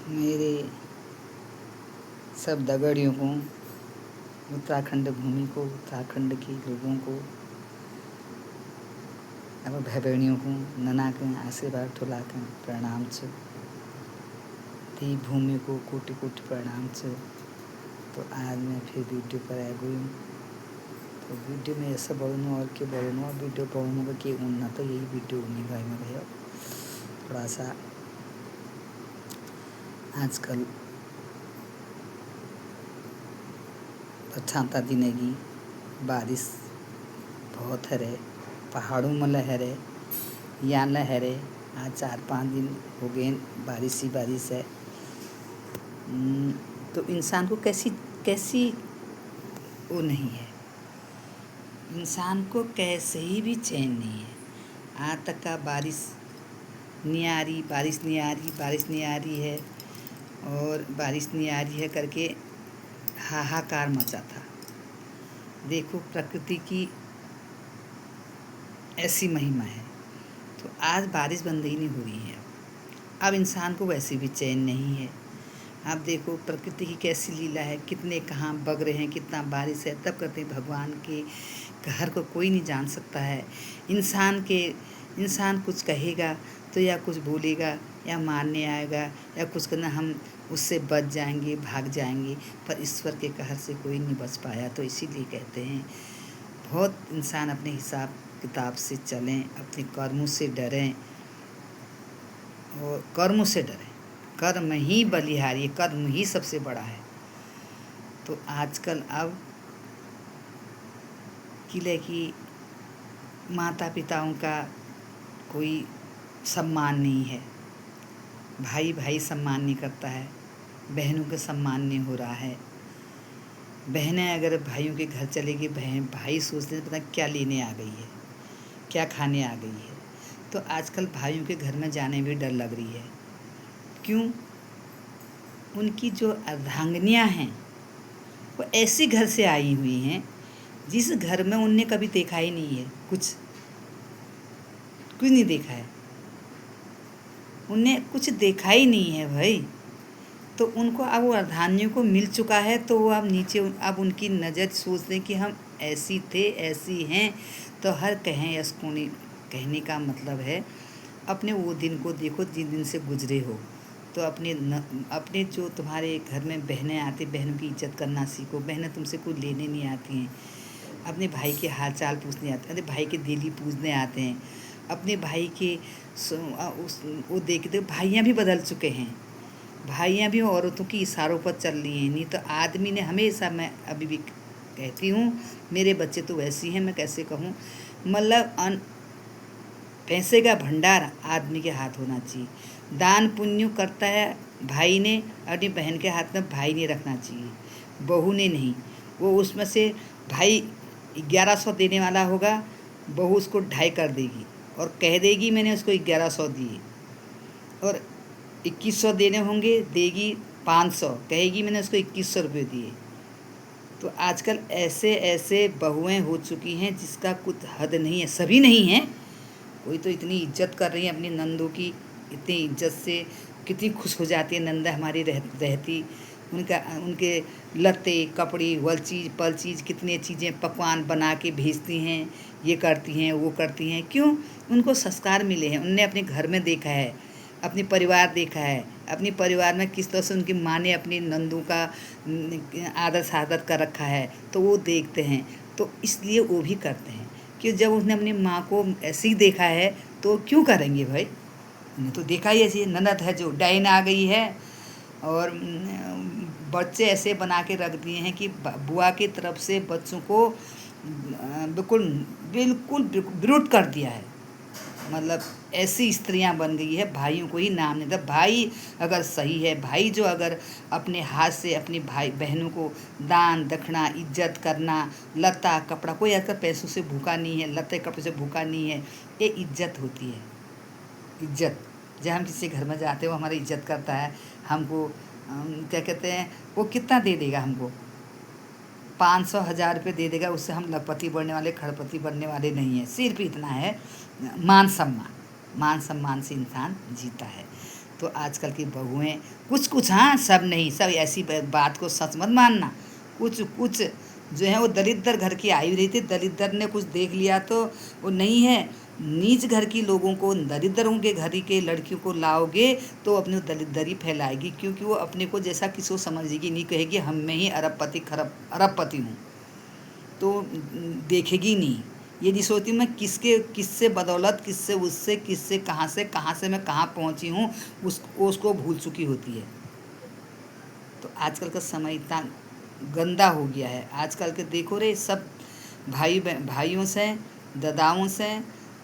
मेरे सब दगड़ियों को, उत्तराखंड भूमि को, उत्तराखंड के लोगों को, अब भाई बहनियों को नना के आशीर्वाद ठुला के प्रणाम छ। ती भूमि को कोटि कोटि प्रणाम छ। तो आज मैं फिर वीडियो पर आ गई हूँ। तो वीडियो में ऐसा बोलूँ और क्या बोलूँ, और वीडियो बोलूँगा कि उन्ना तो यही वीडियो नहीं भाई में भैया थोड़ा सा आजकल बरसात दिन की बारिश बहुत है रे, पहाड़ों में लहर है, यहाँ लहर है। आज 4-5 दिन हो गए बारिश ही बारिश है। तो इंसान को कैसी कैसी वो नहीं है, इंसान को कैसे ही भी चैन नहीं है। आज तक का बारिश नहीं आ रही, बारिश नहीं आ रही, बारिश नहीं आ रही है, और बारिश नहीं आ रही है करके हाहाकार मचा था। देखो प्रकृति की ऐसी महिमा है। तो आज बारिश बंद ही नहीं हो रही है। अब इंसान को वैसे भी चैन नहीं है। आप देखो प्रकृति की कैसी लीला है, कितने कहाँ बग रहे हैं, कितना बारिश है, तब कहते हैं भगवान के कहर को कोई नहीं जान सकता है। इंसान कुछ कहेगा तो या कुछ बोलेगा या मारने आएगा या कुछ करना, हम उससे बच जाएंगे, भाग जाएंगे, पर ईश्वर के कहर से कोई नहीं बच पाया। तो इसीलिए कहते हैं बहुत इंसान अपने हिसाब किताब से चलें, अपने कर्मों से डरें, और कर्मों से डरें। कर्म ही बलिहारी, कर्म ही सबसे बड़ा है। तो आजकल अब किले की माता पिताओं का कोई सम्मान नहीं है, भाई भाई सम्मान नहीं करता है, बहनों का सम्मान नहीं हो रहा है। बहनें अगर भाइयों के घर चलेगी, भाई सोचते हैं पता क्या लेने आ गई है, क्या खाने आ गई है। तो आजकल भाइयों के घर में जाने में डर लग रही है। क्यों? उनकी जो अर्धांगिनियाँ हैं वो ऐसे घर से आई हुई हैं जिस घर में उनने कभी देखा ही नहीं है, कुछ नहीं देखा है, उन्हें कुछ देखा ही नहीं है भाई। तो उनको अब वो अर्धांगिनियों को मिल चुका है, तो वो अब नीचे अब उनकी नज़र सोचते हैं कि हम ऐसी थे, ऐसी हैं। तो हर कहें यस कोनी कहने का मतलब है अपने वो दिन को देखो जिन दिन से गुजरे हो। तो अपने जो तुम्हारे घर में बहनें आती, बहनों की इज्जत करना सीखो। बहनें तुमसे कुछ लेने नहीं आती हैं, अपने भाई के हाल चाल पूछने आते हैं, अपने भाई के दिली पूछने आते हैं, अपने भाई के वो देखते। भाइयाँ भी बदल चुके हैं, भाइयाँ भी औरतों की इशारों पर चल रही हैं। नहीं तो आदमी ने हमेशा, मैं अभी भी कहती हूँ मेरे बच्चे तो वैसी हैं, मैं कैसे कहूँ, मतलब पैसे का भंडार आदमी के हाथ होना चाहिए। दान पुण्य करता है भाई ने, अपनी बहन के हाथ में भाई ने रखना चाहिए, बहू ने नहीं। वो उसमें से भाई 1100 देने वाला होगा, बहू उसको 2.5 कर देगी और कह देगी मैंने उसको 1100 दिए, और 2100 देने होंगे, देगी 500, कहेगी मैंने उसको 2100 रुपये दिए। तो आजकल ऐसे ऐसे बहुएं हो चुकी हैं जिसका कुछ हद नहीं है। सभी नहीं हैं, कोई तो इतनी इज्जत कर रही है अपनी नंदों की, इतनी इज्जत से कितनी खुश हो जाती है नंदा हमारी रहती। उनके लत्ते कपड़े वल चीज़ पल चीज़ कितनी चीज़ें पकवान बना के भेजती हैं, ये करती हैं वो करती हैं। क्यों? उनको संस्कार मिले हैं, उनने अपने घर में देखा है, अपने परिवार देखा है, अपने परिवार में किस तरह से उनकी माँ ने अपनी नंदों का आदर सादर कर रखा है, तो वो देखते हैं। तो इसलिए वो भी करते हैं कि जब उसने अपनी माँ को ऐसे ही देखा है तो क्यों करेंगे भाई। उन्हें तो देखा ही ऐसी ननद है जो डाइन आ गई है, और बच्चे ऐसे बना के रख दिए हैं कि बुआ की तरफ से बच्चों को बिल्कुल बिल्कुल विरुद्ध कर दिया है। मतलब ऐसी स्त्रियां बन गई है, भाइयों को ही नाम नहीं था। भाई अगर सही है, भाई जो अगर अपने हाथ से अपने भाई बहनों को दान दक्षिणा इज्जत करना, लत्ता कपड़ा, कोई आजकल पैसों से भूखा नहीं है, लत्ते कपड़े से भूखा नहीं है, ये इज्जत होती है। इज्जत, जब हम किसी घर में जाते हैं वो हमारी इज्जत करता है, हमको क्या कहते हैं, वो कितना दे देगा हमको, 500 1000 रुपये दे देगा, उससे हम लखपति बनने वाले खड़पति बनने वाले नहीं हैं। सिर्फ इतना है मान सम्मान, मान सम्मान से इंसान जीता है। तो आजकल की बहुएं कुछ कुछ, हाँ सब नहीं, सब ऐसी बात को सच मत मानना। कुछ कुछ जो है वो दलित घर की आई रही थी, दलित ने कुछ देख लिया तो वो नहीं है। नीच घर की लोगों को, दरिद्रों के घर की लड़कियों को लाओगे तो अपनी दरिद्री फैलाएगी, क्योंकि वो अपने को जैसा किसी को समझेगी नहीं, कहेगी हम में ही अरबपति अरबपति हूँ, तो देखेगी नहीं। ये नहीं सोचती मैं किससे बदौलत, किससे उससे, किससे कहाँ से मैं कहाँ पहुँची हूँ, उसको भूल चुकी होती है। तो आजकल का समय इतना गंदा हो गया है। आजकल के देखो रे, सब भाइयों से, दादाओं से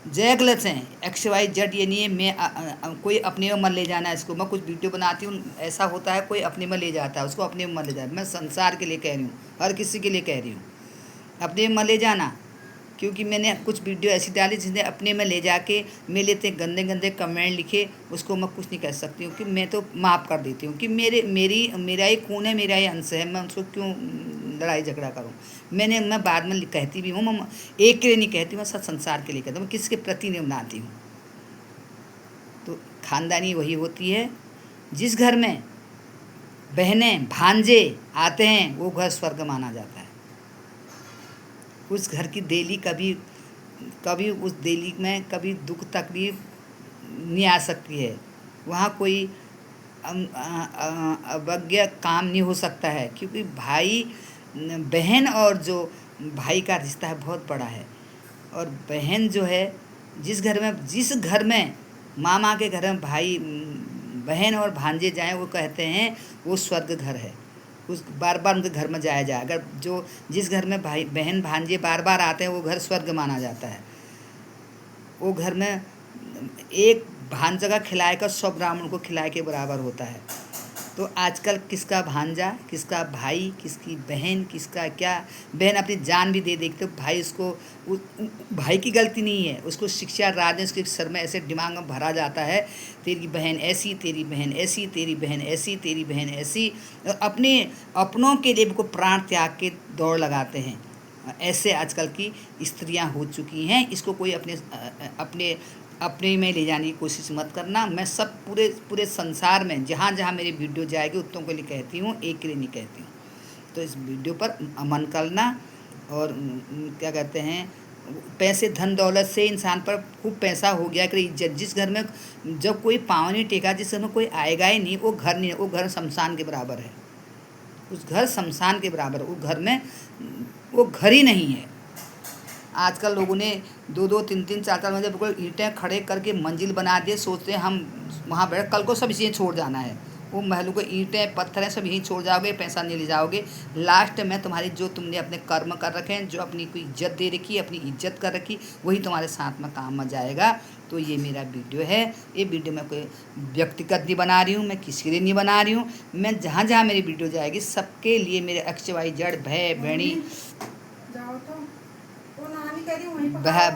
जय गलत हैं, XYZ। ये नहीं है मैं कोई अपने में मन ले जाना है इसको। मैं कुछ वीडियो बनाती हूँ, ऐसा होता है कोई अपने में ले जाता है, उसको अपने में मन ले जाता है। मैं संसार के लिए कह रही हूँ, हर किसी के लिए कह रही हूँ, अपने में मन ले जाना। क्योंकि मैंने कुछ वीडियो ऐसी डाली जिसने अपने में ले जाके मेरे लिए गंदे गंदे कमेंट लिखे, उसको मैं कुछ नहीं कह सकती हूँ, कि मैं तो माफ़ कर देती हूँ कि मेरा ही खून है, मेरा ही अंश है, मैं उसको क्यों लड़ाई झगड़ा करूँ। मैं बाद में कहती भी हूँ, मैं एक के लिए नहीं कहती, मैं सब संसार के लिए कहती हूँ, मैं किसके प्रति नहीं बनाती हूँ। तो ख़ानदानी वही होती है, जिस घर में बहनें भांजे आते हैं वो घर स्वर्ग माना जाता है। उस घर की देली कभी उस देली में कभी दुख तकलीफ नहीं आ सकती है। वहाँ कोई अवज्ञा काम नहीं हो सकता है, क्योंकि भाई बहन और जो भाई का रिश्ता है बहुत बड़ा है। और बहन जो है, जिस घर में मामा के घर में भाई बहन और भांजे जाएं, वो कहते हैं वो स्वर्ग घर है। उस बार बार उनके घर में जाया जाए, अगर जिस घर में भाई बहन भांजे बार बार आते हैं वो घर स्वर्ग माना जाता है। वो घर में एक भांजा का खिलाए का 100 ब्राह्मण को खिलाए के बराबर होता है। तो आजकल किसका भांजा, किसका भाई, किसकी बहन, किसका क्या। बहन अपनी जान भी दे देती, तो भाई उसको भाई की गलती नहीं है, उसको शिक्षा राज उसके सर में ऐसे दिमाग में भरा जाता है, तेरी बहन ऐसी, तेरी बहन ऐसी, तेरी बहन ऐसी, तेरी बहन ऐसी। अपने अपनों के लिए को प्राण त्याग के दौड़ लगाते हैं। ऐसे आजकल की स्त्रियां हो चुकी हैं। इसको कोई अपने अपने में ले जाने की कोशिश मत करना। मैं सब पूरे संसार में जहाँ जहाँ मेरी वीडियो जाएगी उतनों के लिए कहती हूँ, एक के लिए नहीं कहती हूँ। तो इस वीडियो पर अमल करना। और क्या कहते हैं, पैसे धन दौलत से इंसान पर खूब पैसा हो गया कि इज्जत। जिस घर में जब कोई पाँव नहीं टेका, जिस घर में कोई आएगा ही नहीं, वो घर नहीं, वो घर शमशान के बराबर है। उस घर शमशान के बराबर, वो घर में वो घर ही नहीं है। आजकल लोगों ने 2-2, 3-3, 4-4 मंजिल बिल्कुल ईंटें खड़े करके मंजिल बना दिए, सोचते हैं हम वहाँ बैठ, कल को सब इसी छोड़ जाना है। वो महलों को ईंटें पत्थर हैं सब यहीं छोड़ जाओगे, पैसा नहीं ले जाओगे। लास्ट में तुम्हारी जो तुमने अपने कर्म कर रखे हैं, जो अपनी कोई इज्जत दे रखी, अपनी इज्जत कर रखी, वही तुम्हारे साथ में काम में जाएगा। तो ये मेरा वीडियो है। ये वीडियो मैं कोई व्यक्तिगत नहीं बना रही हूँ, मैं किसी के लिए नहीं बना रही हूँ। मैं जहाँ जहाँ मेरी वीडियो जाएगी सबके लिए, मेरे XYZ भाई बहनी,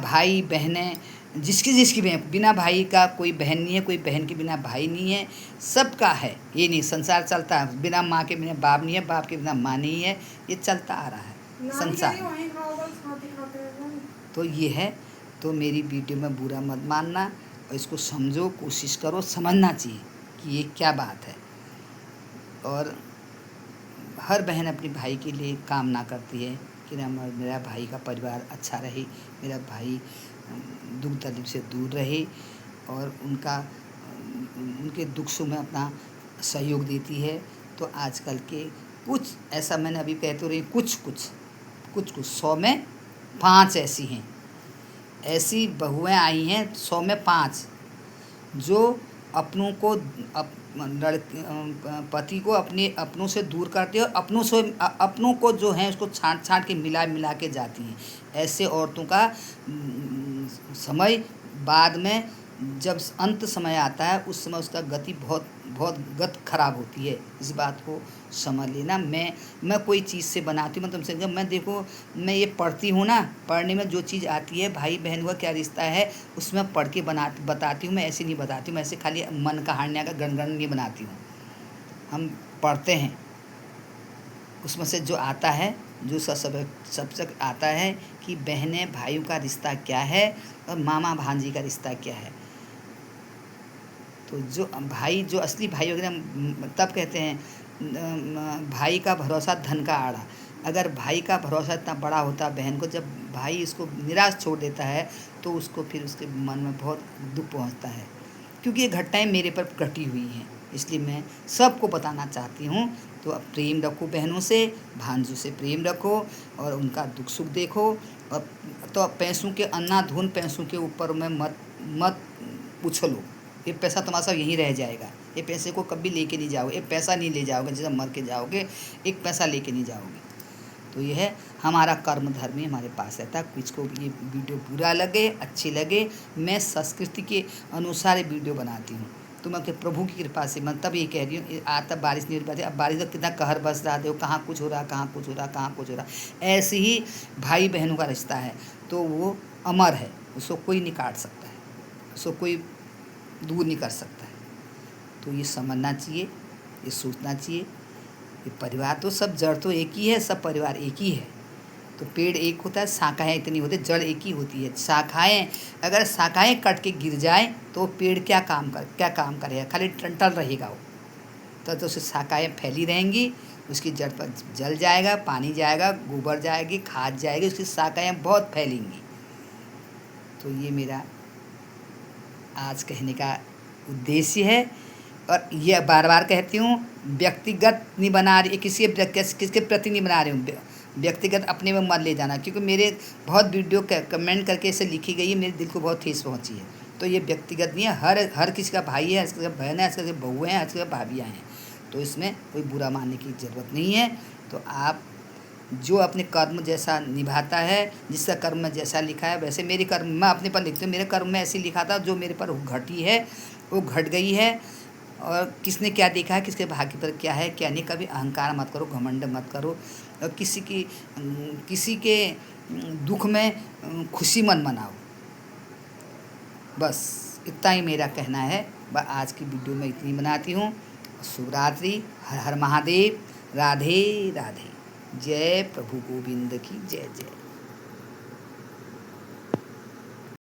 भाई बहनें, जिसकी बिना भाई का कोई बहन नहीं है, कोई बहन के बिना भाई नहीं है, सबका है। ये नहीं संसार चलता है, बिना माँ के बिना बाप नहीं है, बाप के बिना माँ नहीं है, ये चलता आ रहा है संसार। तो ये है। तो मेरी वीडियो में बुरा मत मानना, और इसको समझो, कोशिश करो, समझना चाहिए कि ये क्या बात है। और हर बहन अपने भाई के लिए कामना करती है कि मेरा भाई का परिवार अच्छा रहे, मेरा भाई दुख तकलीफ से दूर रहे, और उनके दुख सुख में अपना सहयोग देती है। तो आजकल के कुछ ऐसा, मैंने अभी कह तो रही, कुछ 100 में 5 ऐसी हैं, ऐसी बहुएं आई हैं 100 में 5, जो अपनों को पति को अपनों से दूर करती है, और अपनों को जो है उसको छांट के मिला के जाती हैं। ऐसे औरतों का समय बाद में जब अंत समय आता है, उस समय उसका गति बहुत गति खराब होती है। इस बात को समझ लेना। मैं कोई चीज़ से बनाती हूँ, मतलब समझो, मैं देखो, मैं ये पढ़ती हूँ ना, पढ़ने में जो चीज़ आती है, भाई बहन का क्या रिश्ता है, उसमें पढ़ के बताती हूँ। मैं ऐसे नहीं बताती हूँ, मैं ऐसे खाली मन का हारने का गणगण नहीं बनाती हूँ। हम पढ़ते हैं, उसमें से जो आता है, जो सबसे आता है कि बहनें भाइयों का रिश्ता क्या है, और मामा भांजी का रिश्ता क्या है। तो जो भाई, जो असली भाई वगैरह तब कहते हैं भाई का भरोसा धन का आड़ा। अगर भाई का भरोसा इतना बड़ा होता बहन को, जब भाई इसको निराश छोड़ देता है तो उसको फिर उसके मन में बहुत दुख पहुंचता है, क्योंकि ये घटनाएं मेरे पर घटी हुई हैं, इसलिए मैं सबको बताना चाहती हूँ। तो अब प्रेम रखो बहनों से, भांजों से प्रेम रखो और उनका दुख सुख देखो। और तो पैसों के अंधाधुंध पैसों के ऊपर में मत उछलो। ये पैसा तुम्हारा सब यहीं रह जाएगा, ये पैसे को कभी लेके नहीं जाओगे, ये पैसा नहीं ले जाओगे, जैसे मर के जाओगे एक पैसा लेके नहीं जाओगे। तो ये है हमारा कर्म धर्म ही हमारे पास रहता है। किसको ये वीडियो बुरा लगे अच्छी लगे, मैं संस्कृति के अनुसार ये वीडियो बनाती हूँ। तो मैं अपने प्रभु की कृपा से मैं तब ये कह रही हूँ, आज तक बारिश नहीं हो पाती, अब बारिश तो कितना कहर बस रहा, देखो कहाँ कुछ हो रहा, कहाँ कुछ हो रहा, कहाँ कुछ हो रहा। ऐसे ही भाई बहनों का रिश्ता है, तो वो अमर है, उसको कोई नहीं काट सकता है, उसको कोई दूर नहीं कर सकता है। तो ये समझना चाहिए, ये सोचना चाहिए। ये परिवार तो सब, जड़ तो एक ही है, सब परिवार एक ही है। तो पेड़ एक होता है, शाखाएँ इतनी होती है, जड़ एक ही होती है। शाखाएँ, अगर शाखाएँ कट के गिर जाएँ तो पेड़ क्या काम करेगा, खाली टंटल रहेगा वो। तो उससे शाखाएँ फैली रहेंगी, उसकी जड़ पर जल जाएगा, पानी जाएगा, गोबर जाएगी, खाद जाएगी, उसकी शाखाएँ बहुत फैलेंगी। तो ये मेरा आज कहने का उद्देश्य है। और ये बार बार कहती हूँ, व्यक्तिगत नहीं बना रही, किसके प्रति नहीं बना रही हूँ, व्यक्तिगत अपने में मत ले जाना, क्योंकि मेरे बहुत वीडियो कमेंट करके ऐसे लिखी गई है, मेरे दिल को बहुत ठेस पहुँची है। तो ये व्यक्तिगत नहीं है, हर किसी का भाई है, हर किसी का बहन है, हर किसी की बहुएँ हैं, हर किसी का भाभियाँ हैं। तो इसमें कोई बुरा मानने की ज़रूरत नहीं है। तो आप जो अपने कर्म जैसा निभाता है, जिसका कर्म में जैसा लिखा है वैसे, मेरे कर्म मैं अपने पर लिखती हूँ, मेरे कर्म में ऐसे लिखा था, जो मेरे पर घटी है वो घट गई है। और किसने क्या देखा है, किसके भाग्य पर क्या है क्या नहीं। कभी अहंकार मत करो, घमंड मत करो, और किसी के दुख में खुशी मत मनाओ। बस इतना ही मेरा कहना है। आज की वीडियो में इतनी बनाती हूँ। शुभ रात्रि, हर हर महादेव, राधे राधे, जय प्रभु गोविंद की जय जय।